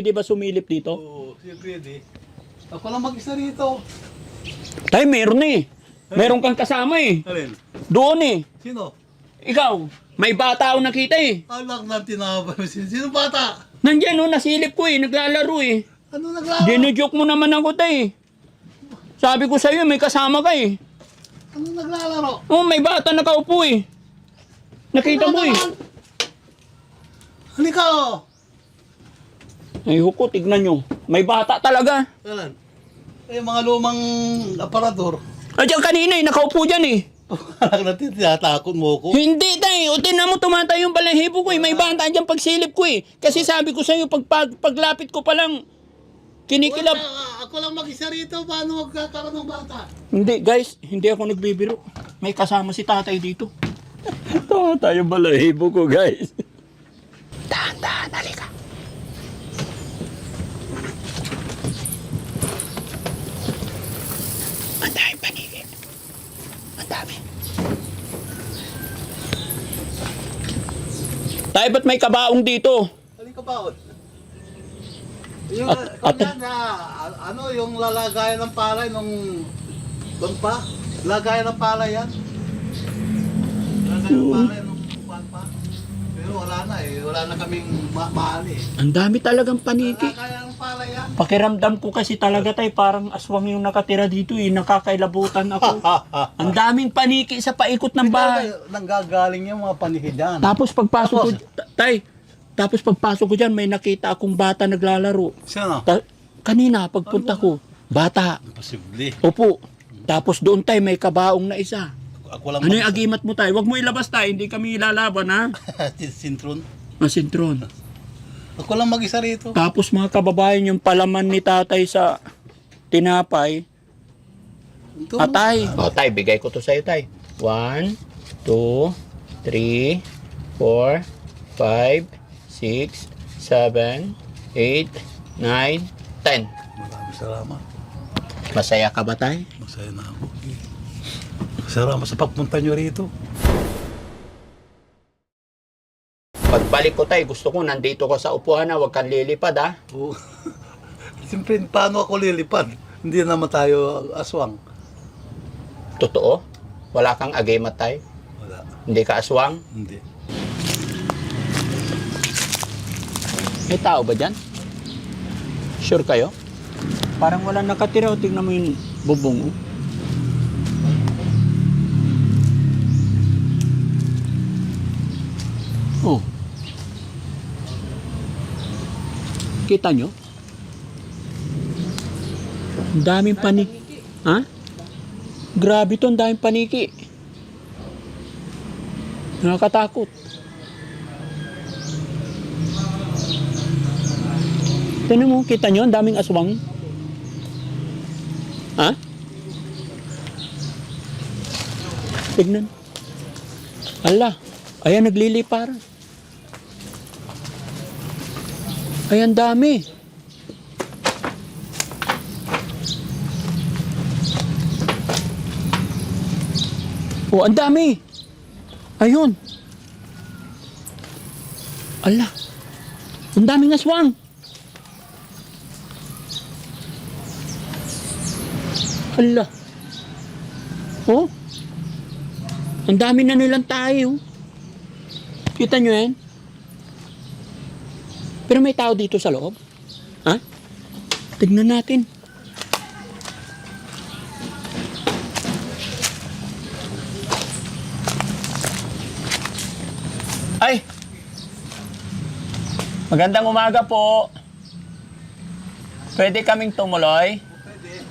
Pwede ba sumilip dito? Oo, pwede. Ako lang mag-isa rito. Tay, meron eh. Meron kang kasama eh. Alin? Doon eh. Sino? Ikaw, may bata ako nakita eh. Alak na tinawag. Sino bata? Nandiyan oh, nasilip ko eh, naglalaro eh. Ano naglaro? Dinojoke mo naman ako tay. Sabi ko sa'yo, may kasama ka eh. Ano naglalaro? Oh, may bata nakaupo eh. Nakita mo eh. Halika oh. Ay huko, tignan nyo. May bata talaga. Alan? Eh, mga lumang aparador. Ay, diyan kanina eh, nakaupo dyan eh. Alak na tinatakot mo ko. Hindi tay, o tinan mo tumatay yung balahibo ko eh. May bata dyan pagsilip ko eh. Kasi sabi ko sa'yo, paglapit ko pa lang, kinikilap. Ako lang mag-isa rito. Paano magkakaroon ng bata? Hindi guys, hindi ako nagbibiro. May kasama si tatay dito. Tumatay yung balahibo ko guys. Dahan-dahan, halika. Ang dami panigid. Ang dami. Tay, ba't may kabaong dito? Halika ba? Yung, At- ano, yung lalagayan ng palay nung doon pa? Lagayan ng palay yan? Lagayan ng palay nung pan pa? Pero wala na eh. Wala na kaming maani eh. Ang dami talagang paniki. Lagayan ng palay yan. Pakiramdam ko kasi talaga tay, parang aswang yung nakatira dito eh. Nakakailabutan ako. Ang daming paniki sa paikot ng bahay. Nanggagaling yung mga panihid yan. Tapos pagpasok ko, tapos pagpasok ko dyan, may nakita akong bata naglalaro. Sino? Kanina, pagpunta ko, bata. Imposible. Opo. Tapos doon tay, may kabaong na isa. Ako lang Ano yung agimat mo tay? Huwag mo ilabas tay, hindi kami ilalaban ha. Sintron. Masintron. Ako lang mag-isa rito. Tapos mga kababayan, yung palaman ni tatay sa tinapay. Ito. Tay. O tay, bigay ko to sa'yo tay. 1, 2, 3, 4, 5, 6, 7, 8, 9, 10. Maraming salamat. Masaya ka ba tay? Masaya na ako. Salamat sa pagpunta nyo rito. Pagbalik ko tay, gusto ko nandito ko sa upuan na huwag kang lilipad ha. Oo. Siyempre, paano ako lilipad? Hindi naman tayo aswang. Totoo? Wala kang agimat tay? Wala. Hindi ka aswang? Hindi. May tao ba dyan? Sure kayo? Parang walang nakatira. Tingnan mo yung bubong. Oh. Kita nyo? Ang daming paniki. Ha? Grabe to, ang daming paniki. Nakakatakot. Tignan mo, kita nyo, ang daming aswang. Ha? Tignan. Ala, ayan naglilipar. Ayan dami. Oh, ang dami. Ayun. Ala. Ang daming aswang. Ala. Oh. Ang dami na nilang tayo. Kita nyo yan? Pero may tao dito sa loob. Ha? Tignan natin. Ay! Magandang umaga po. Pwede kaming tumuloy? Pwede.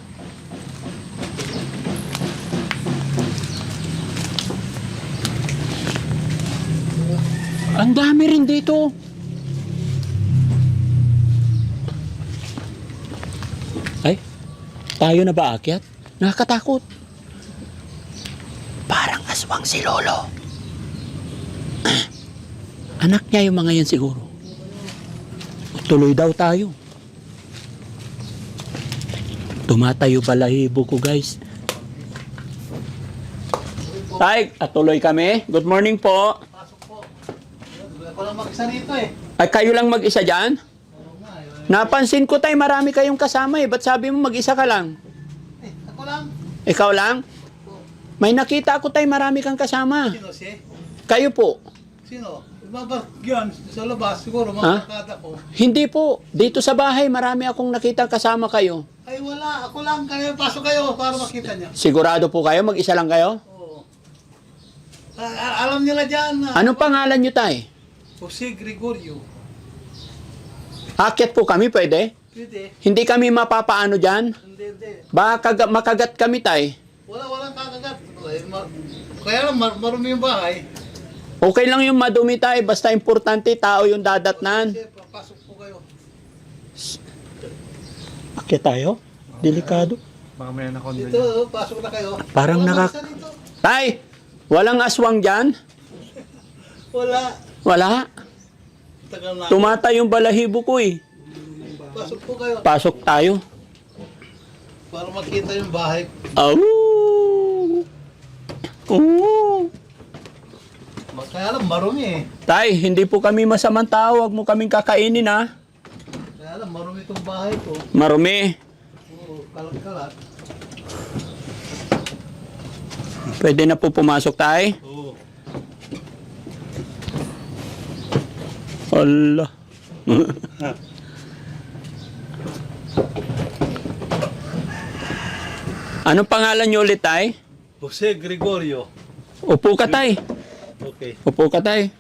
Ang dami rin dito. Ay, tayo na ba aakyat? Nakakatakot. Parang aswang si Lolo. Anak niya yung mga yan siguro. Tuloy daw tayo. Tumatayo balahibo ko guys. Tay, tuloy kami. Good morning po. Pasok po. Ako lang mag-isa rito eh. Ay, kayo lang mag-isa dyan? Oo nga, Napansin ko tay, marami kayong kasama eh. Ba't sabi mo mag-isa ka lang? Ako lang. Ikaw lang? May nakita ko tay, marami kang kasama. Sino si? Kayo po. Sino? Yan, sa labas siguro, mga kakada ko. Hindi po. Dito sa bahay, marami akong nakita kasama kayo. Ay wala, ako lang. Kaya pasok kayo para makita niya. Sigurado po kayo? Mag-isa lang kayo? Oo. Alam nila dyan. Anong pangalan nyo tay? Jose Gregorio. Akyat po kami, pwede? Pwede. Hindi kami mapapaano dyan? Hindi. Baka makagat kami tay. Walang kakagat. Kaya lang, marumi yung bahay. Okay lang yung madumi tay, basta importante tao yung dadatnan. Kasi papasok po kayo. Akyat tayo? Delikado. Baka may anak ko din. Dito, pasok na kayo. Parang Wala mag-isa dito. Tay, walang aswang dyan? Wala. Wala. Tagal na. Tumata yung balahibo ko eh. Pasok po kayo. Pasok tayo. Para makita yung bahay. Au! Oo! Kaya lang, marumi eh. Tay, hindi po kami masamang tao. Huwag mo kaming kakainin ha. Kaya lang, marumi itong bahay ko. Marumi. Oo, kalat-kalat. Pwede na po pumasok tay. Oo. Allah. Anong pangalan niyo ulit tay? Jose Gregorio. Upo ka tay. Okay. Upo ka tay.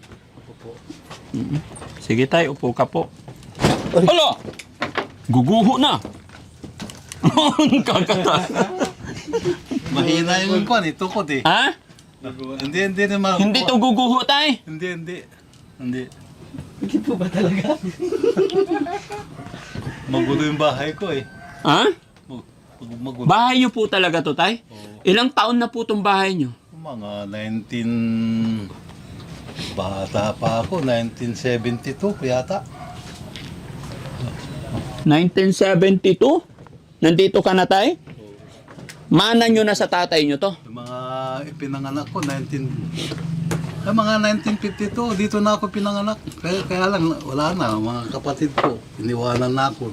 Sige tay, upo ka po. Ala! Guguho na. Kakata. Mahina yung kwan eh, tukod eh. Ha? Hindi naman. Hindi to guguho tay. Hindi. Hindi po ba talaga? Magulo yung bahay ko eh. Ha? Magulo. Bahay niyo po talaga to tay? Ilang taon na po tong bahay niyo? Mga 19... Bata pa ako, 1972 yata. 1972? Nandito ka na tay? Mana nyo na sa tatay nyo to? Yung mga ipinanganak ko, mga 1952, dito na ako pinanganak. Kaya lang, wala na, mga kapatid ko, iniwanan na ako.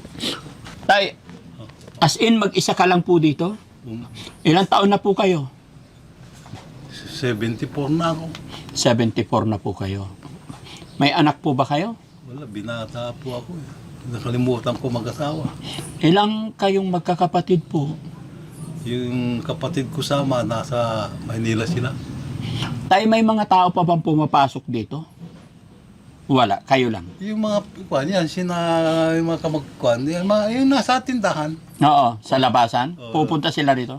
Tay, as in mag-isa ka lang po dito? Ilang taon na po kayo? 74 na ako. 74 na po kayo. May anak po ba kayo? Wala, binata po ako eh. Nakalimutan ko mag-asawa. Ilang kayong magkakapatid po? Yung kapatid ko sama, nasa Maynila sila. Tay, may mga tao pa bang pumapasok dito? Wala, kayo lang. Yung mga kwan yan, yung mga kamagkwan, yung nasa tindahan. Oo, sa labasan? Oo. Pupunta sila rito?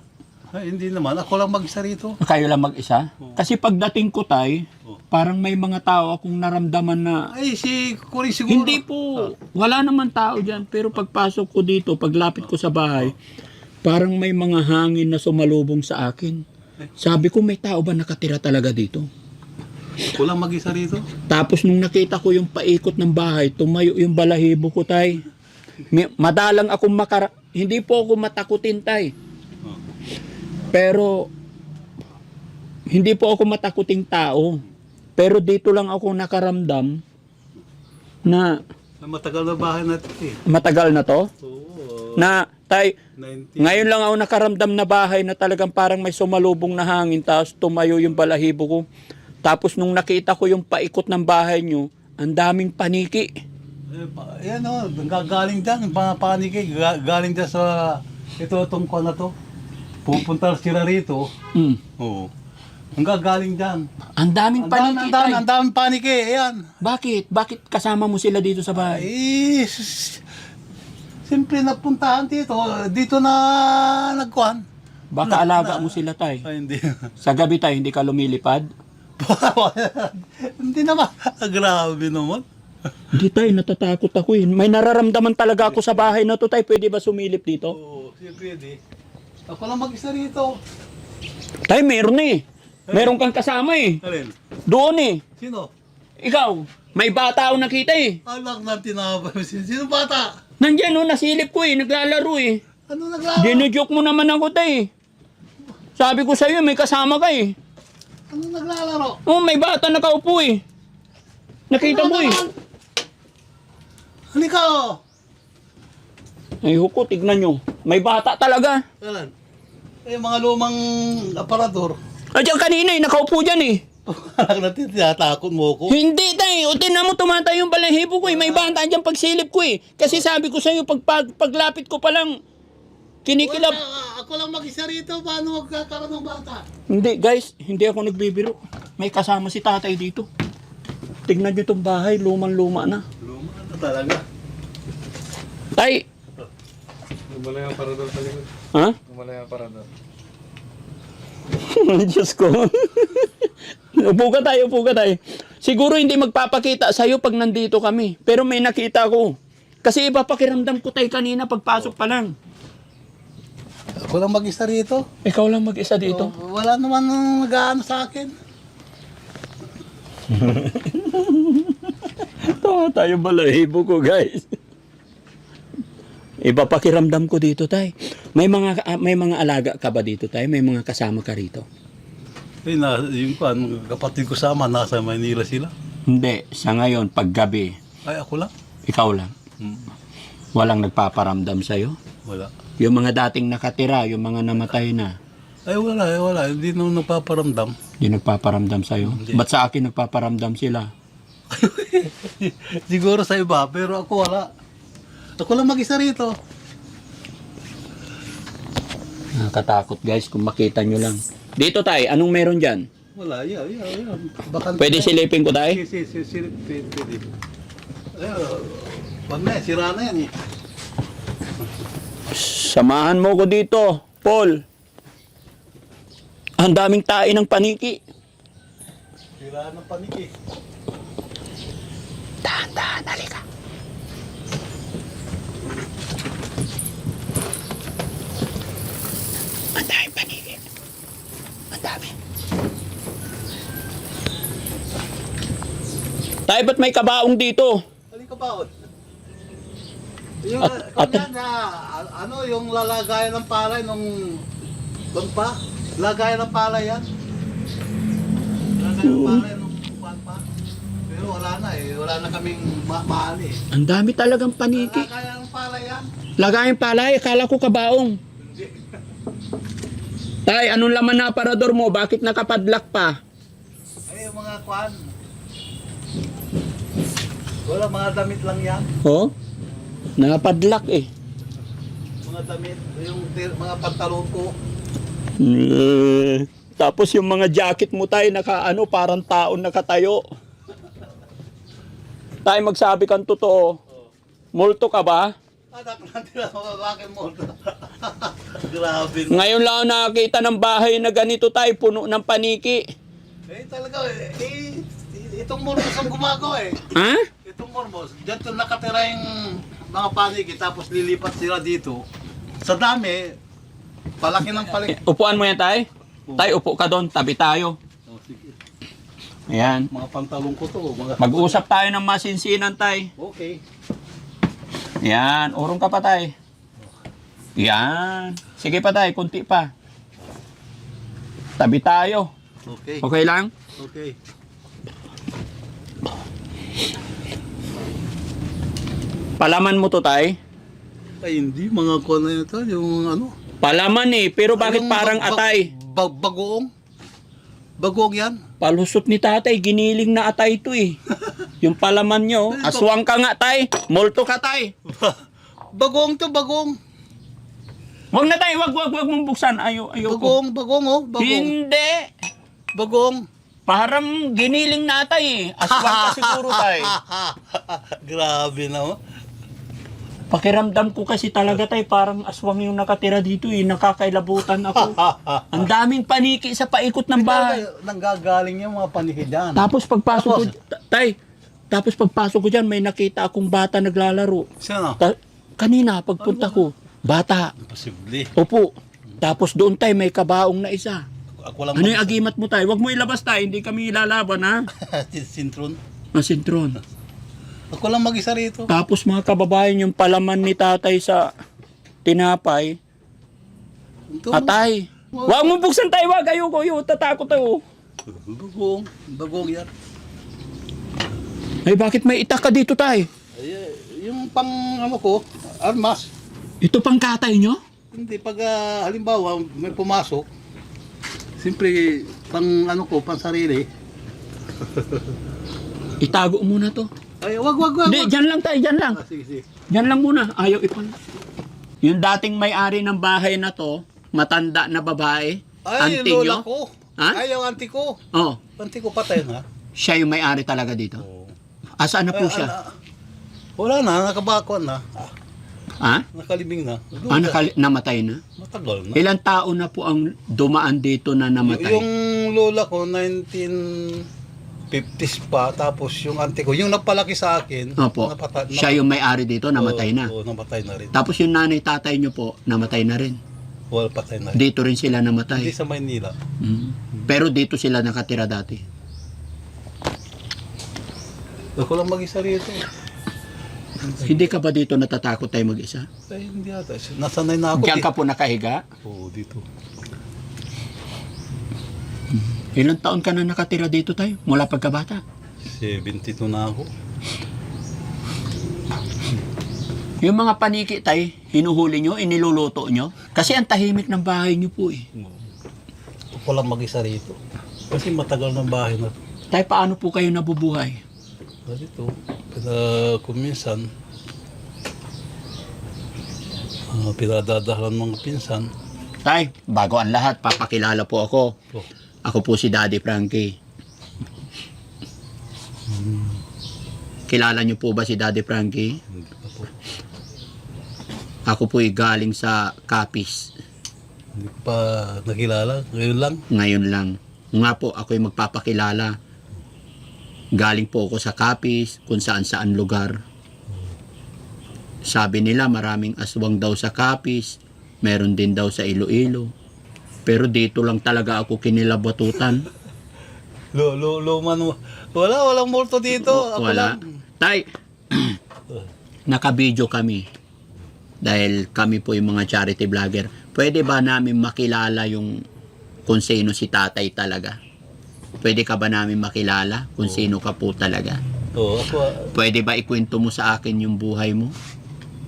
Ay, hindi naman, ako lang mag-isa rito. Kayo lang mag-isa? Kasi pagdating ko tay, Oo. parang may mga tao akong naramdaman na Ay, si Kuri siguro. hindi po. Wala naman tao dyan. Pero pagpasok ko dito, paglapit ko sa bahay, parang may mga hangin na sumalubong sa akin. Sabi ko, may tao ba nakatira talaga dito? Ako lang mag-isa rito. Tapos nung nakita ko yung paikot ng bahay, tumayo yung balahibo ko, tay. Madalang akong hindi po ako matakutin, tay. Pero, hindi po ako matakuting tao. Pero dito lang ako nakaramdam na Matagal na bahay natin eh. matagal na to. Oo. Na, tay, 19. ngayon lang ako nakaramdam na bahay na talagang parang may sumalubong na hangin tapos tumayo yung balahibo ko. Tapos nung nakita ko yung paikot ng bahay nyo, ang daming paniki. Yan o, gagaling dyan, mga paniki, galing dyan sa itong ko na to. Pupunta sila rito. Oo. Ang gagaling dyan. Ang daming paniki, tay. Ang daming paniki, ayan. Bakit? Bakit kasama mo sila dito sa bahay? Ay, simple napuntahan dito. Dito na nagkuhan. Baka alaga mo sila, tay. Ay, hindi. Sa gabi, tay, hindi ka lumilipad? Hindi naman. Grabe naman. Hindi, tay, natatakot ako eh. May nararamdaman talaga ako sa bahay na to, tay. Pwede ba sumilip dito? Oo, pwede. Ako lang mag-isa rito. Tay, meron eh. Meron kang kasama eh. Alin? Doon eh. Sino? Ikaw, may bata ako nakita eh. Anak na tinapay. Sino bata? Nandyan oh, nasilip ko eh, naglalaro eh. Ano naglaro? Dinojoke mo naman ako tay. Sabi ko sa'yo, may kasama ka eh. Ano naglalaro? Oh, may bata nakaupo eh. Nakita mo eh. Halika oh. Ay, huko, tignan nyo. May bata talaga. Kailan? Eh, mga lumang aparador. Ay, diyan kanina eh, nakaupo dyan eh. Anak natin, tinatakot mo ko. Hindi tayo. O, tinan mo, tumatayo yung balahibo ko eh. May bata dyan pagsilip ko eh. Kasi sabi ko sa'yo, paglapit ko pa lang, kinikilap. Ako lang mag-isa rito, paano magkakaroon ng bata? Hindi, guys, hindi ako nagbibiro. May kasama si tatay dito. Tignan nyo itong bahay, lumang-luma na. Luma na talaga. Tay! Gumalay ang parador sa likod. Ha? Gumalay ang parador. Diyos ko. Upo ka tayo, upo ka tayo. Siguro hindi magpapakita sa'yo pag nandito kami. Pero may nakita ko. Kasi iba pakiramdam ko tayo kanina pagpasok pa lang. Ako lang mag-isa rito. Ikaw lang mag-isa dito. Wala naman nag-aano sa akin. Tawa tayo balahibo ko, guys. Iba pakiramdam ko dito, tay. May mga alaga ka ba dito, tay? May mga kasama ka rito? Eh, yung kapatid ko sama, nasa Manila sila. Hindi. Sa ngayon, paggabi, Ay, ako lang. ikaw lang. Walang nagpaparamdam sa'yo? Wala. Yung mga dating nakatira, yung mga namatay na, Ay, wala. Hindi naman napaparamdam. hindi nagpaparamdam sa'yo? Ba't sa akin nagpaparamdam sila? Siguro sa iba, pero ako wala. Ako lang mag-isa rito. Nakakatakot, guys, kung makita nyo lang. Dito, tay, anong meron dyan? Wala, yan. Bakante. Pwede silipin ko, tay? Pwede. Ay, wag na, sira na yan eh. Samahan mo ko dito, Paul. Ang daming tae ng paniki. Sira ng panik eh. Dahan-dahan, halika. Ang daming paniki. Ang dami. Tay, ba't may kabaong dito? Halika ba? Yung, At- yung lalagayan ng palay nung doon pa? Lagayan ng palay yan? Lagayan ng palay nung kuwan pa? Pero wala na eh. Wala na kaming mahal eh. Ang dami talagang paniki. Lagayan ng palay yan? Lagayan palay, akala ko kabaong. Tay, anong laman na aparador mo? Bakit nakapadlock pa? Ay, yung mga kuwan. Wala, mga damit lang yan. Oh? Nakapadlock eh. Mga damit. Yung mga pantalon ko. Tapos yung mga jacket mo tayo, parang taon nakatayo. Tayo magsabi kang totoo. Multo ka ba? Anak natin ako, bakit mo? Grabe. Ngayon lang ako nakakita ng bahay na ganito tayo, puno ng paniki. Eh, talaga itong Mormos ang gumagawa eh. Ha? Itong Mormos, dito nakatira yung mga paniki, tapos lilipat sila dito. Sa dami, palaki ng palaki. Upuan mo yan tayo? Tayo, upo ka doon, tabi tayo. Oh, sige. Ayan. Mga pantalon ko to. Mag-usap tayo ng masinsinan tayo. Okay. Yan, urong ka pa tay. Yan. Sige pa tay, kunti pa. Tabi tayo. Okay. Okay lang? Okay. Palaman mo to tay? Ay, hindi. Mga kuwan na ito. Yung ano. Palaman eh, pero bakit Anong parang atay? Bagoong? Bagoong yan? Palusot ni tatay, giniling na atay to eh. Yung palaman nyo, aswang ka nga tay. Multo ka tay. Bagoong to, bagoong. Wag na tay, wag mong buksan. Ayoko. Bagoong oh. Bagoong. Hindi. Bagoong. Parang giniling na atay eh. Aswang ka siguro tay. Grabe na oh. Pakiramdam ko kasi talaga tay, parang aswang yung nakatira dito eh. Nakakailabutan ako. Ang daming paniki sa paikot ng bahay. Nanggagaling yung mga paniki dyan. Tapos pagpasok ko, tapos pagpasok ko dyan, may nakita akong bata naglalaro. Sino? Kanina, pagpunta ko, bata. Imposible. Opo. Tapos doon tay, may kabaong na isa. Ako lang Ano yung agimat mo tay? Huwag mo ilabas tay, hindi kami ilalaban ha. Sintron. Masintron. Ako lang mag-isa rito. Tapos mga kababayan, yung palaman ni tatay sa tinapay, Ito, atay. Huwag mo buksan tay, wag. Ayoko, tatakot ako. Bagong. Bagong yan. Ay, bakit may itak ka dito tay? Ay, yung pang ano ko, armas. Ito pang katay nyo? Hindi, pag halimbawa may pumasok, siyempre pang ano ko, pang sarili. Itago muna to. Ay, wag. Hindi, dyan lang tayo, dyan lang. Sige, sige. Dyan lang muna. Ayaw ipon. Yung dating may-ari ng bahay na to, matanda na babae, Ay, auntie lola nyo. ko. Ha? Ay, yung auntie ko. Oh, Auntie ko patay na. siya yung may-ari talaga dito. Oo. Asaan na po Ay, siya? wala na, nakabakon na. Ha? Nakalibing na. Namatay na? Matagal na. Ilang taon na po ang dumaan dito na namatay? Yung lola ko, 1950s pa. Tapos yung auntie ko, yung nagpalaki sa akin. Opo. Siya yung may-ari dito, namatay na. Oo, namatay na rin. Tapos yung nanay-tatay nyo po, namatay na rin. Wala, patay na rin. Dito rin sila Hindi namatay. sa Maynila. Pero dito sila nakatira dati. Ako lang mag-isa rito. Hindi ka ba dito natatakot tayo mag-isa? Ay, hindi ata. Nasanay na ako. Diyan ka po nakahiga? Oo, dito. Ilang taon ka na nakatira dito tayo? Mula pagkabata? 72 na ako. Yung mga paniki tayo, hinuhuli nyo, iniluluto nyo? Kasi ang tahimik ng bahay nyo po eh. Ako lang mag-isa rito. Kasi matagal ng bahay na. Tayo, paano po kayo nabubuhay? Dito. Kung minsan, pinadadahan mga pinsan. Tay, bago ang lahat, papakilala po ako. Oh, Ako po si Daddy Frankie. Kilala niyo po ba si Daddy Frankie? hindi pa po. Ako po'y galing sa Capiz. Hindi ko pa nakilala. Ngayon lang. Ngayon lang. Nga po, ako'y magpapakilala. Galing po ako sa Capiz, kung saan-saan lugar. Sabi nila maraming aswang daw sa Capiz, meron din daw sa Iloilo. Pero dito lang talaga ako kinilabatutan. Man. Walang multo dito. Ako Wala. lang. Tay, nakabidyo kami. Dahil kami po yung mga charity vlogger. Pwede ba namin makilala yung kung sino si tatay talaga? Pwede ka ba namin makilala kung sino ka po talaga? Oo, ako, Pwede ba ikwento mo sa akin yung buhay mo?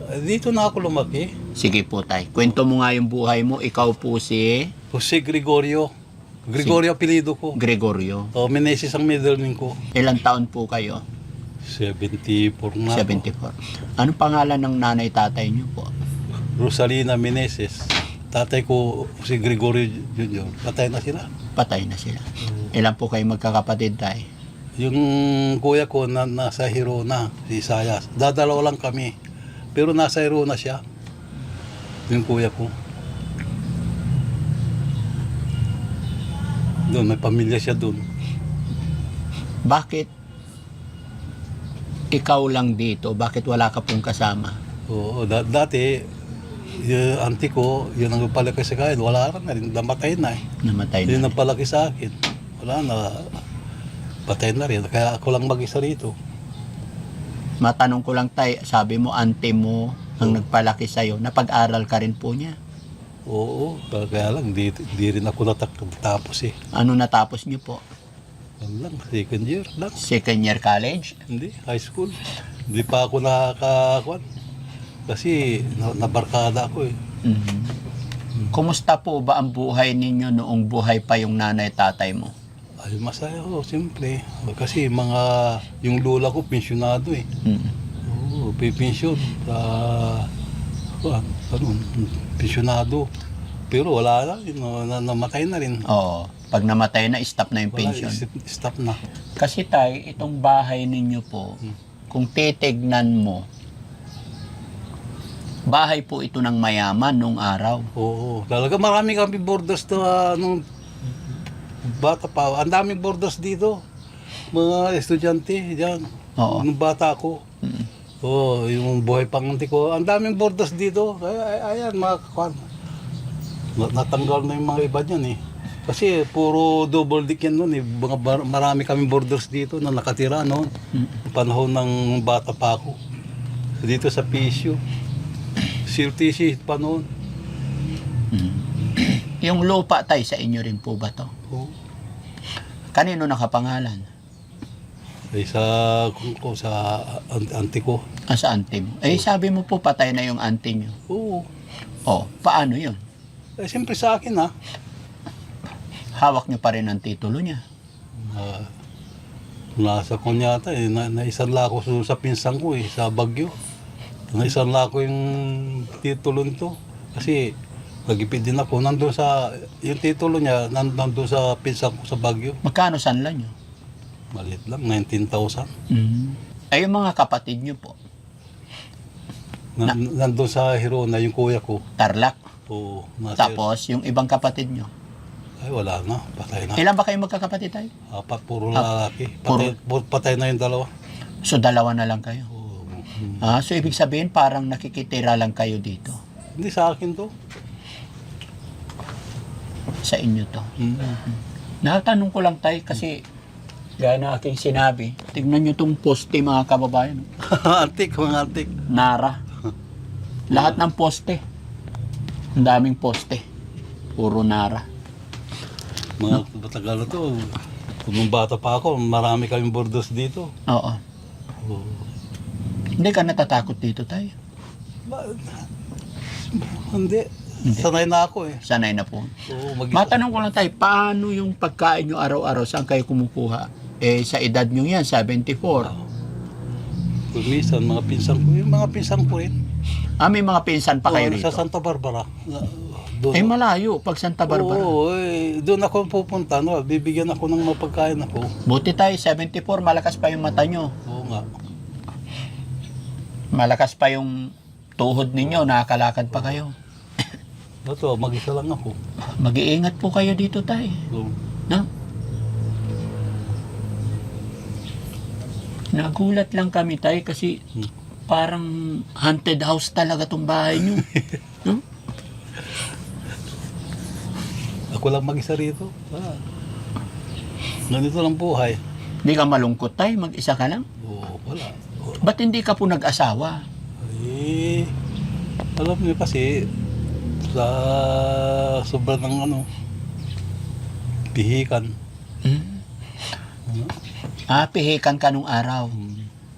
dito na ako lumaki. Sige po tay, kwento mo nga yung buhay mo. Ikaw po si Jose Gregorio. Gregorio apelido ko. Gregorio. Meneses ang middle name ko. Ilang taon po kayo? 74 na. 74. Anong pangalan ng nanay-tatay niyo po? Rosalina Meneses. Tatay ko si Gregorio Jr. Patay na sila. Patay na sila. Ilan po kayo magkakapatid tay? Yung kuya ko nasa Hirona, si Isayas. Dadalawa lang kami. Pero nasa Hirona siya. Yung kuya ko. Doon, may pamilya siya doon. Bakit ikaw lang dito? Bakit wala ka pong kasama? Oo, dati, yung auntie ko, yun ang palaki sa akin. Wala na rin, namatay na eh. Namatay Yun na. ang palaki sa akin. Wala na, patay na rin. Kaya ako lang mag-isa rito. Matanong ko lang tay, sabi mo ante mo ang nagpalaki sa'yo. Napag-aral ka rin po niya. Oo, kaya lang, di rin ako natapos eh. Ano natapos niyo po? Yan lang, second year lang. Second year college? Hindi, high school. Hindi pa ako nakakakuan. Kasi nabarkada ako eh. Mhm. Kumusta po ba ang buhay ninyo noong buhay pa yung nanay-tatay mo? Ay, masaya ko, simple. Kasi yung lola ko, pensyonado eh. Mhm. Oo, pension. Pensyonado. Pero wala lang, namatay na rin. Oo. Pag namatay na, stop na yung Wala, pension. stop na. Kasi tay, itong bahay ninyo po, kung titignan mo, bahay po ito ng mayaman nung araw. Oo, talaga marami kami borders nung bata pa. Ang daming borders dito. Mga estudyante diyan. Oo. Nung bata ako. Mm. Oo, yung buhay panganti ko. Ang daming borders dito. Ayan, mga kakwan. Natanggal na yung mga iba niyan eh. Kasi puro double deck yan noon eh. Marami kami borders dito na nakatira noon. Panahon ng bata pa ako. Dito sa Pisio. CRTC pa noon. Yung lupa tay, sa inyo rin po ba to? Oo. Kanino nakapangalan? Ay sa auntie ko. Sa auntie mo. Sabi mo po patay na yung auntie nyo. Oo. Paano yun? Siyempre sa akin ha. Hawak nyo pa rin ang titulo niya. Nasa ko yata naisanla ko sa pinsan ko sa Baguio. Naisanla ko yung titulo nito. Kasi nagipid din ako. Nandun yung titulo niya, nandun sa pinsan ko sa Baguio. Magkano sanla nyo? Maliit lang, 19,000. Yung mga kapatid nyo po, Nandun sa Hirona, yung kuya ko. Tarlac. Oo. Tapos, yung ibang kapatid nyo. Ay, wala na. Patay na. Ilan ba kayo magkakapatid tayo? 4, puro lalaki. Patay na yung 2. So, 2 na lang kayo. Oo. So, ibig sabihin, parang nakikitira lang kayo dito. Hindi sa akin to. Sa inyo to. Nakatanong ko lang tayo kasi gaya na aking sinabi, tignan nyo tong poste mga kababayan. Antik, mga antik. Nara. Lahat ng poste. Ang daming poste. Puro Nara. Mga matagal na to. Kung nung bata pa ako, marami kaming bordos dito. Oo. Oo. Hindi ka natatakot dito tayo. Hindi. Sanay na ako Sanay na po. Oo, Matanong ko lang tayo, paano yung pagkain nyo araw-araw? Saan kayo kumukuha? Sa edad nyo yan, 74. Minsan, mga pinsan ko. Yung mga pinsan ko rin. May mga pinsan pa kayo Sa rito? Santa Barbara. Doon. Malayo, pag Santa Barbara. Oo, doon ako pupunta. No? Bibigyan ako ng mapagkain ako. Buti tayo, 74, malakas pa yung mata nyo. Oo nga. Malakas pa yung tuhod ninyo, nakakalakad pa kayo. Ito, mag-isa lang ako. Mag-iingat po kayo dito tayo. So, No? Nagulat lang kami tayo kasi parang haunted house talaga tong bahay nyo. No? ako lang mag-isa rito. Ganito lang buhay. Hindi ka malungkot tayo, mag-isa ka lang. Oo, wala. Ba't hindi ka po nag-asawa? Alam niyo kasi, sa sobrang ng pihikan. Pihikan ka nung araw.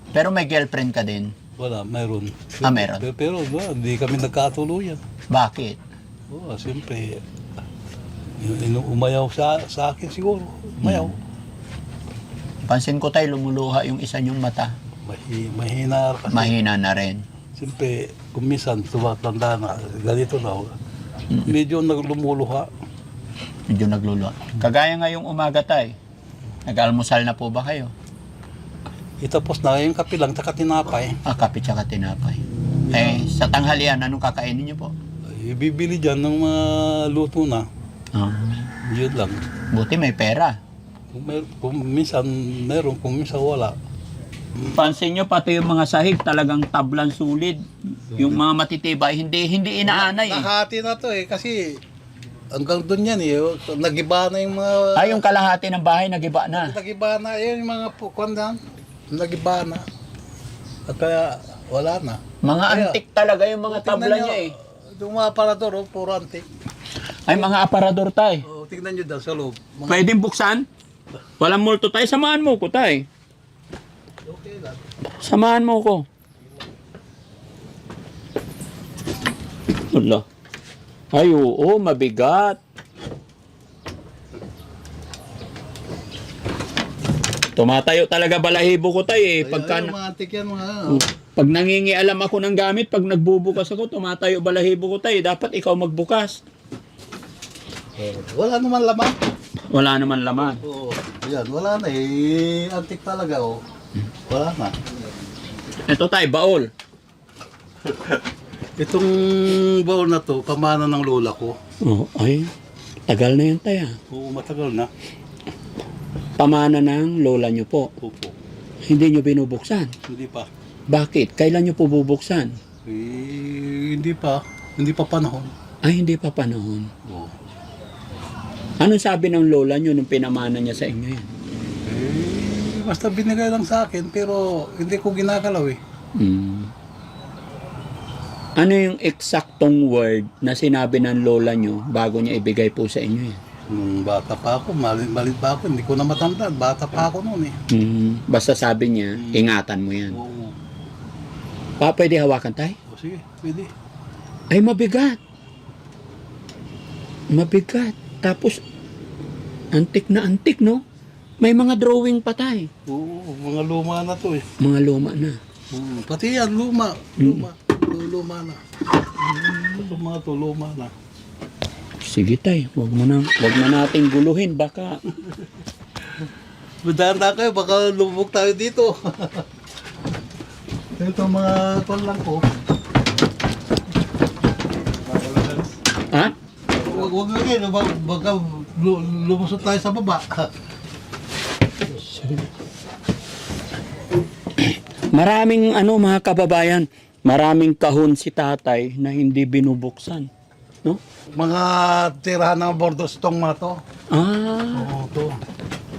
Pero may girlfriend ka din. Wala, mayroon. Meron. Pero hindi kami nagkatuluyan. Bakit? Oo, siyempre, umayaw sa akin siguro. Umayaw. Pansin ko tayo, lumuluha yung isa niyong mata. Mahina kasi. Mahina na rin. Siyempre, kung minsan, tumatanda na, ganito na. Medyo lumuluha. Medyo nagluluha. Kagaya ngayong umaga tayo, nag-almusal na po ba kayo? Itapos na yung kape lang, tsaka tinapay. Kape tsaka tinapay. Sa tanghalian, anong kakainin niyo po? Bibili dyan ng mga luto na. Yun lang. Buti may pera. Kung minsan meron, kung minsan wala. Pansin nyo, pati yung mga sahig talagang tablan sulid. Yung mga matitibay, hindi inaanay Nahati na to kasi hanggang doon yan nagiba na yung mga... yung kalahati ng bahay nagiba na. Nagiba na, yung mga pukuan na, nagiba na. At kaya wala na. Mga antik talaga yung mga tabla niya Yung mga aparador, puro antik. Ay, mga aparador tayo. Tingnan nyo daw sa loob. Pwedeng buksan? Walang multo tayo. Samahan mo ko tayo. Okay lang. Samahan mo ko. Wala. Ay, oo, mabigat. Tumatayo talaga balahibo ko tayo Pagka, Yung mga antik yan, pag nangingialam ako ng gamit, pag nagbubukas ako, tumatayo balahibo ko tayo. Dapat ikaw magbukas. Wala naman laman. Wala naman laman. Oo, yan, wala na antik talaga Wala na. Ito tayo, baol. Itong baul na to, pamana ng lola ko. Ay, tagal na yan tayo. Oo, matagal na. Pamana ng lola nyo po. Opo. Hindi nyo binubuksan. Hindi pa. Bakit? Kailan nyo po bubuksan? Hindi pa. Hindi pa panahon. Ay, hindi pa panahon. Oo. Anong sabi ng lola nyo nung pinamana niya sa inyo yan? Basta binigay lang sa akin, pero hindi ko ginagalaw Ano yung eksaktong word na sinabi ng lola nyo bago niya ibigay po sa inyo yan? Nung bata pa ako, malit pa ako, hindi ko na matandaan. Bata pa ako noon Basta sabi niya, ingatan mo yan. Oo. Pwede hawakan tayo? O sige, pwede. Ay, mabigat. Mabigat. Tapos, antik na antik, no? May mga drawing pa tayo. Oo, mga luma na to eh. Mga luma na. Pati yan, luma. Luma. Luma na. Ito mga to, luma na. Sige tay, wag na nating guluhin. Baka, Madanda kayo, baka lumubog tayo dito. Ito mga kon lang ko. ha? Huwag na kayo, baka lumusot tayo sa baba. Maraming mga kababayan, maraming kahon si tatay na hindi binubuksan. No? Mga tirahan ng bordos tong mga to. Ah, Oo, to.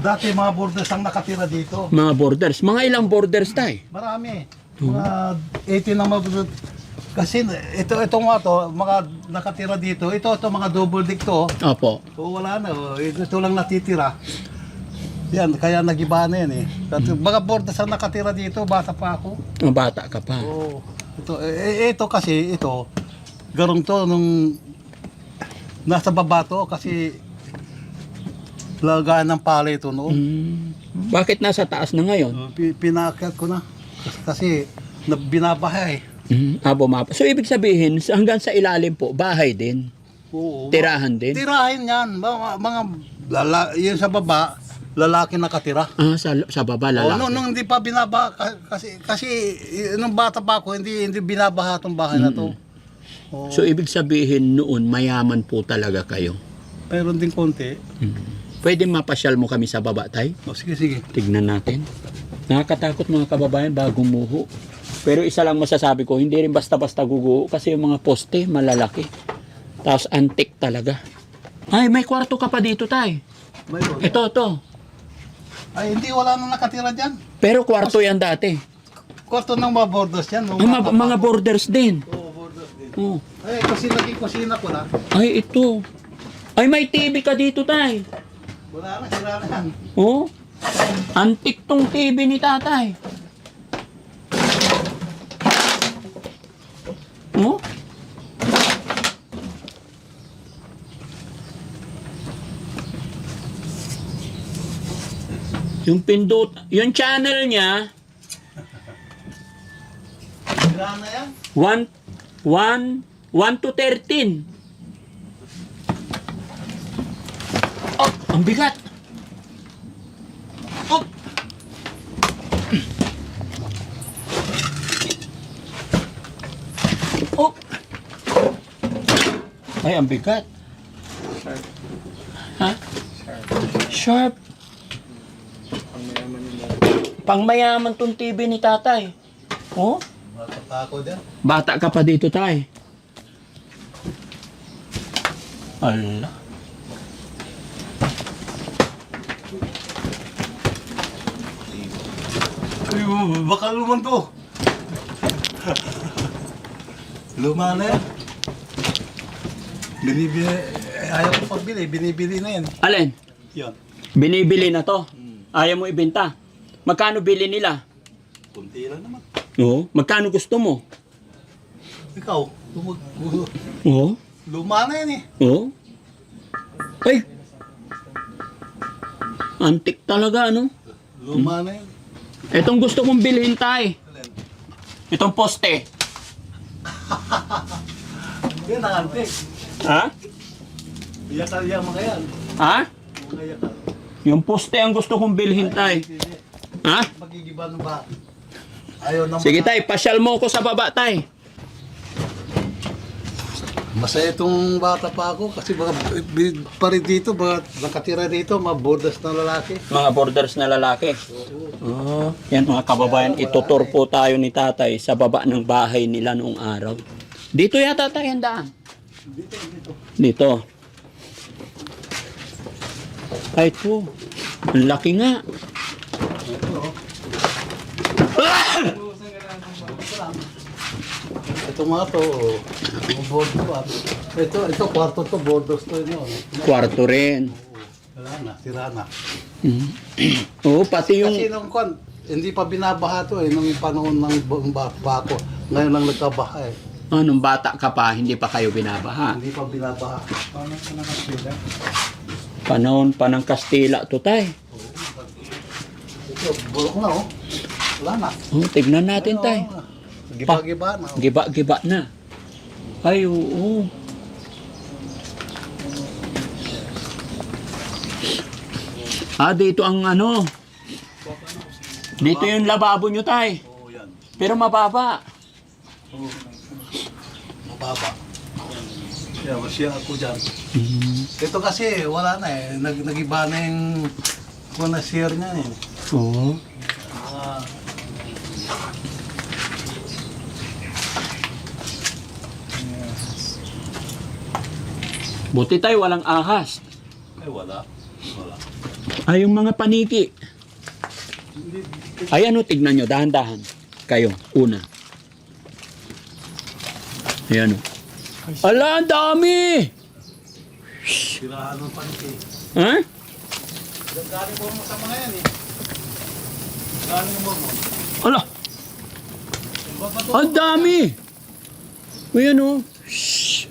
Dati mga borders ang nakatira dito. mga borders. Mga ilang borders tay? Marami. Mga 18 ang mga. Kasi itong mga to, mga nakatira dito. Ito mga double deck to. Opo. O wala na. Ito lang natitira. Yan, kaya nagiba na yan eh. Mga borders ang nakatira dito, bata pa ako. Bata ka pa. Oo. Ito kasi, garong to nung nasa baba to kasi lagaan ng palay ito noon. Bakit nasa taas na ngayon? Pinaakyat ko na kasi binabaha eh. Bumaba. So, ibig sabihin, hanggang sa ilalim po, bahay din. Oo. Tirahan din. Tirahin yan. Yun sa baba, lalaki nakatira. Sa baba, Oo, lalaki. nung hindi pa binabaha, kasi nung bata pa ako, hindi binabaha itong bahay na to. Oo. So, ibig sabihin noon, mayaman po talaga kayo. Meron din konti. Pwede mapasyal mo kami sa baba, tay? O, sige. Tignan natin. Nakakatakot mga kababayan bagong muho. Pero isa lang masasabi ko, hindi rin basta-basta guguho kasi yung mga poste malalaki. Tapos antik talaga. Ay, may kwarto ka pa dito, tay. Mayroon. Ito. Ay, hindi, wala nang nakatira dyan. Pero kwarto yan dati. Kwarto ng mga borders yan. Mga borders din. Oo, borders din. Oh. Ay, kasi naging kusina ko na. Ay, ito. Ay, may TV ka dito, tay. Wala na, sira na yan. Oh. Antik tong TV ni tatay. Oh. Yung pindot, yung channel niya, Sira na yan. 1 to 13. Oh, ang bigat. Oh. Oh. Ay, ang bigat. Ha? Sharp. Pangmayaman tong TV ni tatay. Oh? Bata pa ako dyan. Bata ka pa dito, tay. Ala. Ay, baka luman to. Luma na yan. Ayaw ko pagbili, binibili na yan. Alin? Yan. Binibili na to. Ayaw mo ibenta. Magkano bili nila? Kunti lang naman. Oo. Magkano gusto mo? Ikaw, Oo. luma na yan eh. Oo. Ay. Antik talaga, ano? Luma na yan. Itong gusto kong bilhin, tay. Itong poste. Yan ang antik. Ha? Yakal yan mga yan. Ha? Mga yakal. Yung poste ang gusto kong bilhin, tay. Ha? Magigiban ba? Ayaw naman. Sige, tay. Pasyal mo ko sa baba, tay. Masaya itong bata pa ako kasi baka pari dito, baka nakatira dito, mga bordas na lalaki. Mga borders na lalaki. Oh, yan mga kababayan, itutur po tayo ni tatay sa baba ng bahay nila noong araw. Dito yata tayo ang daan. Dito. Ay, ito. Ang laki nga. Ito mga to, yung bordo pa. Ito kwarto to, bordos to yun. Kwarto rin. Wala na, sira na. Oo, pati yung... Kasi nung kwan, hindi pa binabaha to nung panahon ng bako. Ngayon lang nagkabaha Nung bata ka pa, hindi pa kayo binabaha. Hindi pa binabaha. Paano ka nakasila? Panahon pa ng Kastila to, tay. Ito, bulok na Wala na. Tignan natin, tay. Giba-giba na. Giba-giba na. Ay, oo. Dito ang ano. Dito yung lababo nyo, tay. Oo, yan. Pero mababa. Mababa. Yan, masya ako dyan. Ito kasi, wala na Nag-iba na yung connoisseur niya Oo. Ah, Buti tayo, walang ahas. wala. Wala. Ay, yung mga paniki. Ay, ano, tignan nyo, dahan-dahan. Kayo, una. Ayan, o. Ala, ang dami! Sirahan ng paniki. Ha? Galing po mo sa mga yan Galing mo mo. Ala, ang dami! Ayan, o. Shhh.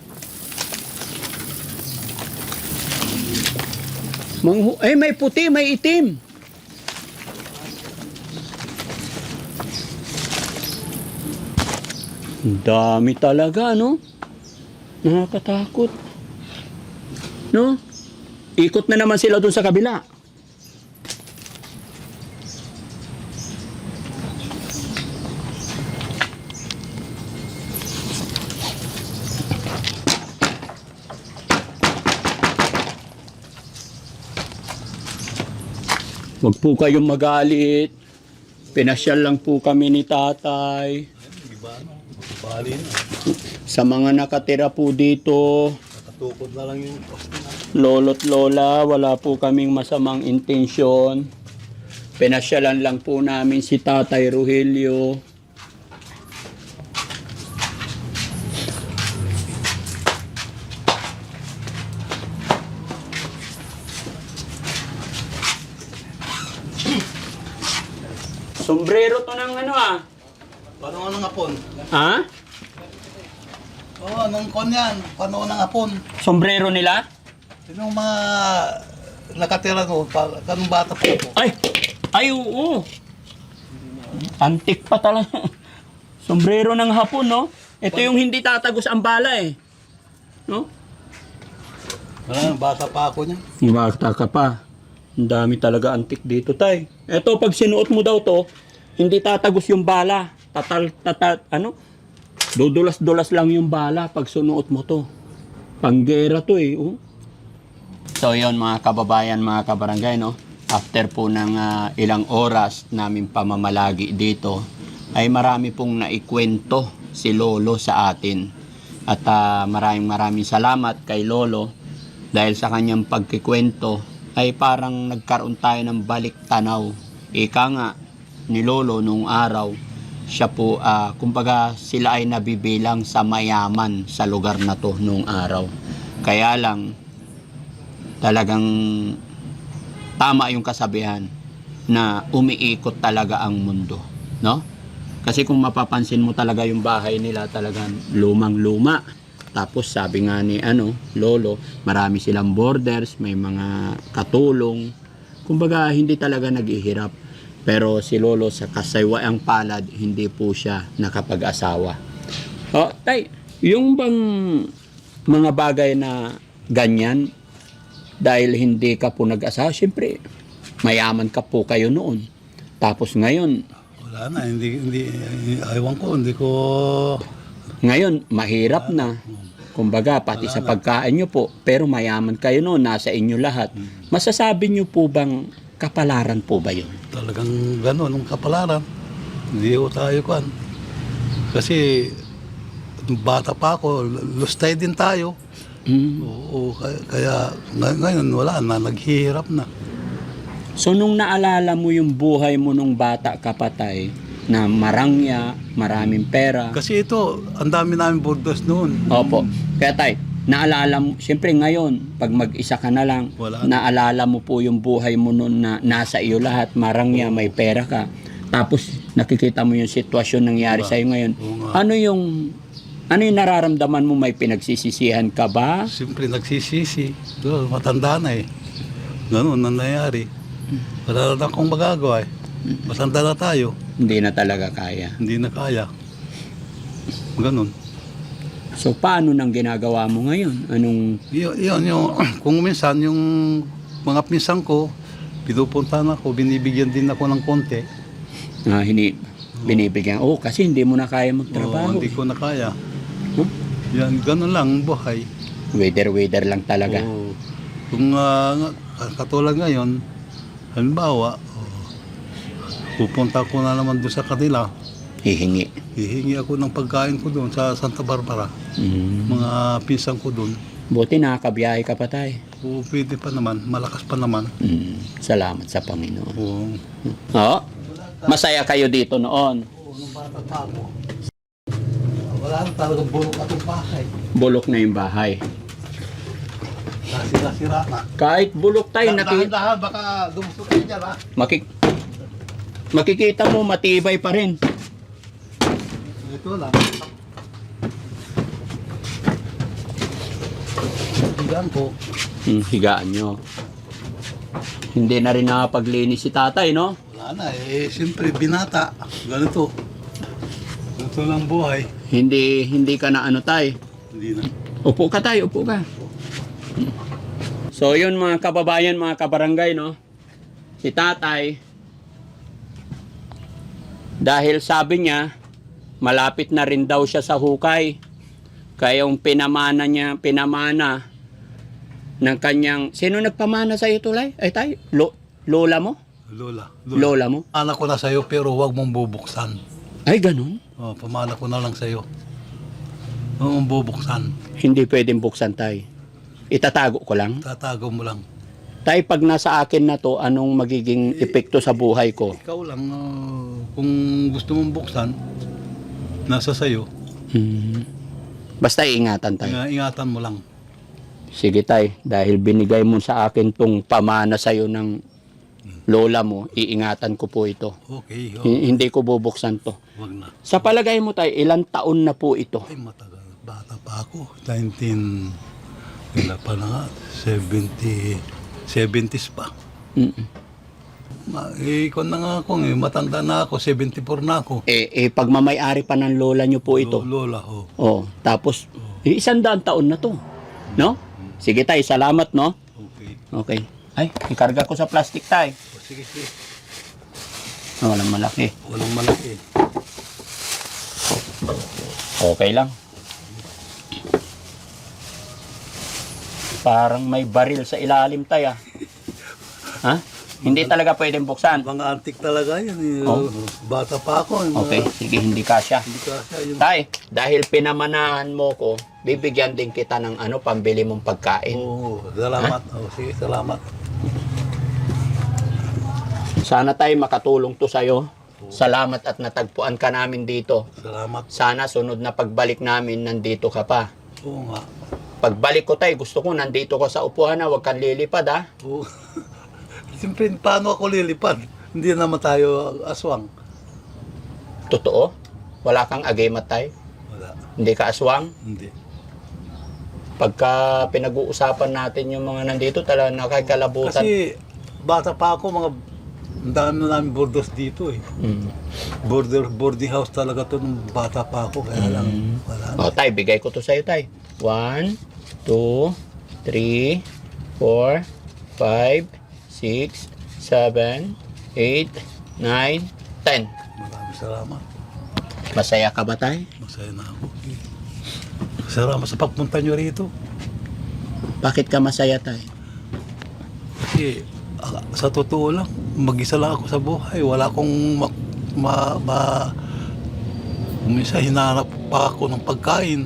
May puti, may itim. Ang dami talaga, no? Nakakatakot. No? Ikot na naman sila dun sa kabila. Huwag po kayong magalit. Pinasyal lang po kami ni tatay. Bali na. Sa mga nakatira po dito, Nakatukod na lang yung poste na. lolo't lola, wala po kaming masamang intensyon. Pinasyalan lang po namin si Tatay Rogelio. Sombrero to ng ano Panahon ng hapon. Ha? Oo, nung kon yan. Panahon ng hapon. Sombrero nila? Sino yung mga nakatira no? Kanong bata po ako. Ay, oo. Antik pa talaga. Sombrero ng hapon, no? Ito yung hindi tatagos ang bala, No? Wala, bata pa ako niya. Bata ka pa. Ang dami talaga antik dito, tay. Ito, pag sinuot mo daw to, hindi tatagos yung bala. Dudulas-dulas lang yung bala pag sunuot mo to. Panggera to, oh. So, yun, mga kababayan, mga kabarangay, no? After po ng ilang oras namin pamamalagi dito, ay marami pong naikwento si Lolo sa atin. At maraming salamat kay Lolo dahil sa kanyang pagkikwento ay parang nagkaroon tayo ng balik tanaw. Ika nga ni Lolo nung araw, siya po, kumbaga sila ay nabibilang sa mayaman sa lugar na to nung araw. Kaya lang, talagang tama yung kasabihan na umiikot talaga ang mundo, no? Kasi kung mapapansin mo talaga yung bahay nila talagang lumang-luma. Tapos sabi nga ni Lolo, marami silang borders, may mga katulong. Kumbaga hindi talaga naghihirap. Pero si Lolo sa kasaywaang palad, hindi po siya nakapag-asawa. Tay, yung bang mga bagay na ganyan, dahil hindi ka po nag-asawa, siyempre, mayaman ka po kayo noon. Tapos ngayon, Wala na, ayaw ko, hindi ko... ngayon, mahirap na. Kumbaga, pati sa pagkain nyo po, pero mayaman kayo noon, nasa inyo lahat. Masasabi nyo po bang kapalaran po ba yun? Talagang gano'n, nung kapalaran. Hindi ko tayo kan. Kasi bata pa ako, lustay din tayo. Oo, kaya ngayon wala na, naghihirap na. So, nung naalala mo yung buhay mo nung bata ka pa, tay, na marangya, maraming pera. Kasi ito, ang dami namin borders noon. Opo. Kaya tay, naalala mo, siyempre ngayon, pag mag-isa ka na lang, Wala na. naalala mo po yung buhay mo noon na nasa iyo lahat, marangya, may pera ka. Tapos nakikita mo yung sitwasyon nangyari Diba? sa'yo ngayon. Oo nga. Ano yung nararamdaman mo? May pinagsisisihan ka ba? Siyempre nagsisisi. Doon, matanda na eh. Ganun ang nangyayari. Wala na akong magagawa eh. Matanda na tayo. Hindi na talaga kaya. Hindi na kaya. Ganun. So paano nang ginagawa mo ngayon? Anong Yun, yung, kung minsan yung mga pinsan ko, pinupuntahan ako, binibigyan din ako ng konti. binibigyan? Oh, kasi hindi mo na kaya magtrabaho. Hindi ko na kaya. Huh? Yan, ganun lang ang buhay. Weather lang talaga. Oo. Kung katulad ngayon, halimbawa, pupunta ko na naman doon sa kanila, Hihingi. hihingi ako ng pagkain ko doon sa Santa Barbara. Mga pinsan ko doon. Buti nakakabiyahe ka pa tayo. Oo, pwede pa naman, malakas pa naman. Salamat sa Panginoon. Oo. Oo. Masaya kayo dito noon. Oo, nung bata pa ako. Wala na talagang bulok atong bahay. Bulok na yung bahay. Nasira-sira na. Kahit bulok tayo, Dahan-dahan, baka dumusok kayo dyan ha. makikita mo matibay pa rin. Ito lang. Higaan ko. Higaan nyo. Hindi na rin nakapaglinis si tatay, no? Wala na eh, siyempre binata. Ganito. Ganito lang buhay. Hindi ka na ano tay. Hindi na. Upo ka tayo, upo ka. So yun mga kababayan, mga kabarangay, no? Si tatay, dahil sabi niya, malapit na rin daw siya sa hukay. Kaya yung pinamana ng kanyang, sino nagpamana sa iyo tulay? Ay tay, lola mo? Lola mo? Anak ko na sa'yo pero huwag mong bubuksan. Ay ganun? Oh, pamana ko na lang sa'yo. Huwag mong bubuksan. Hindi pwedeng buksan tay. Itatago ko lang. Tatago mo lang. Tay, pag nasa akin na to, anong magiging epekto sa buhay ko? Ikaw lang, kung gusto mong buksan, nasa sa'yo. Basta iingatan tayo. Ingatan mo lang. Sige tay, dahil binigay mo sa akin tong pamana sa'yo ng lola mo, iingatan ko po ito. Okay. Hindi ko bubuksan to. Huwag na. Sa palagay mo tay, ilang taon na po ito? Ay, matagal. Bata pa ako. 19... Wala pa na nga. 70s pa. Kung na nga ako, matanda na ako. 74 na ako. Pagmamayari pa ng lola nyo po ito. Lola, oh. Oh, tapos, 100 taon na to. No? Sige tay, salamat no? Okay. Okay. Ay, ikarga ko sa plastic tay. Sige, sige. Walang malaki. Walang malaki. Okay lang. Parang may baril sa ilalim tayo. Ha? Hindi talaga pwedeng buksan. Mga antik talaga yan. Oh. Bata pa ako. Okay, sige, hindi kasya. Hindi ka yun. Tay, dahil pinamanahan mo ko, bibigyan din kita ng pambili mong pagkain. Oo, salamat. Oh, sige, salamat. Sana tay makatulong to sa'yo. Salamat at natagpuan ka namin dito. Salamat. Sana sunod na pagbalik namin, nandito ka pa. Oo nga. Pagbalik ko tay, gusto ko nandito ka sa upuan na, huwag kang lilipad ha. Oo. Siyempre, paano ako lilipad? Hindi naman tayo aswang. Totoo? Wala kang agimat tay? Wala. Hindi ka aswang? Hindi. Pagka pinag-uusapan natin yung mga nandito, talagang nakakalabutan. Kasi bata pa ako, ang dami na namin borders dito eh. Boarding house talaga to nung bata pa ako. Kaya lang, wala na. O tay, bigay ko to sa'yo tay. 1, 2, 3, 4, 5, 6, 7, 8, 9, 10. Maraming salamat. Masaya ka ba tay? Masaya na ako. Salamat sa pagpunta nyo rito. Bakit ka masaya tay? Kasi sa totoo lang, mag-isa lang ako sa buhay. Wala akong minsan hinahanap pa ako ng pagkain.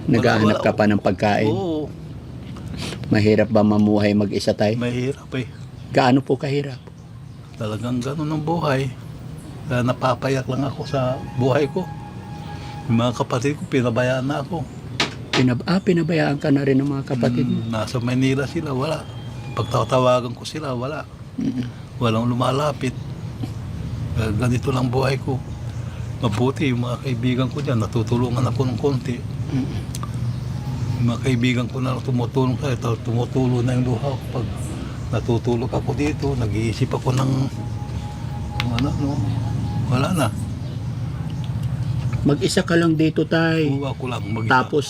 Naghahanap ka pa ng pagkain? Oo, Mahirap ba mamuhay mag-isa tay? mahirap eh. Gaano po kahirap? Talagang ganun ang buhay. Kaya napapayak lang ako sa buhay ko. Yung mga kapatid ko, pinabayaan na ako. Pinabayaan ka na rin ng mga kapatid mo? Nasa Manila sila, wala. Pagtatawagan ko sila, wala. Walang lumalapit. Ganito lang buhay ko. Mabuti yung mga kaibigan ko dyan, natutulungan ako ng konti. Yung mga kaibigan ko na tumutulong kayo, tumutulo na yung luha ko. Pag natutulog ako dito, nag-iisip ako ng ano, wala na. Mag-isa ka lang dito, tay. Oo, ako lang mag-isa. Tapos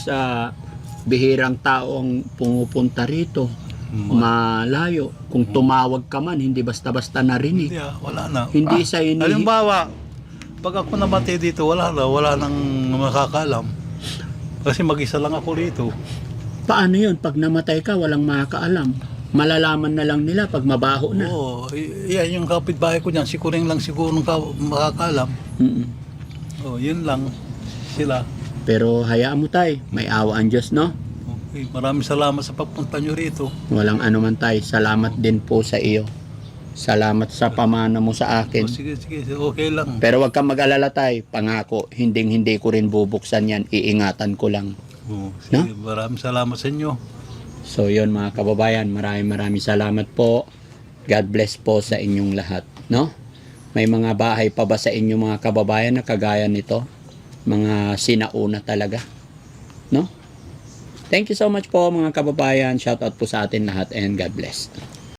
bihirang tao ang pumupunta rito. Malayo. Kung tumawag ka man, hindi basta-basta narinig. Hindi wala na. Hindi sa ini. Halimbawa, pag ako namatay dito, wala nang makakaalam. Kasi mag-isa lang ako dito. Paano yun? Pag namatay ka, walang makakaalam. Malalaman na lang nila pag mabaho na. Oo, yan yung kapitbahay ko dyan. Si Kuring lang siguro makakaalam. Mm-mm. Oh, yun lang sila. Pero hayaan mo, tay. May awa ang Diyos, no? Okay, maraming salamat sa pagpunta nyo rito. Walang ano man, tay. Salamat din po sa iyo. Salamat sa pamana mo sa Oh, akin. sige, okay lang. Pero wag kang mag-alala, tay. Pangako, hindi ko rin bubuksan yan. Iingatan ko lang. Oh, sige, maraming salamat sa inyo. So yun mga kababayan, maraming salamat po. God bless po sa inyong lahat, no? May mga bahay pa ba sa inyo mga kababayan na kagaya nito? Mga sinauna talaga, no? Thank you so much po mga kababayan. Shout out po sa atin lahat and God bless.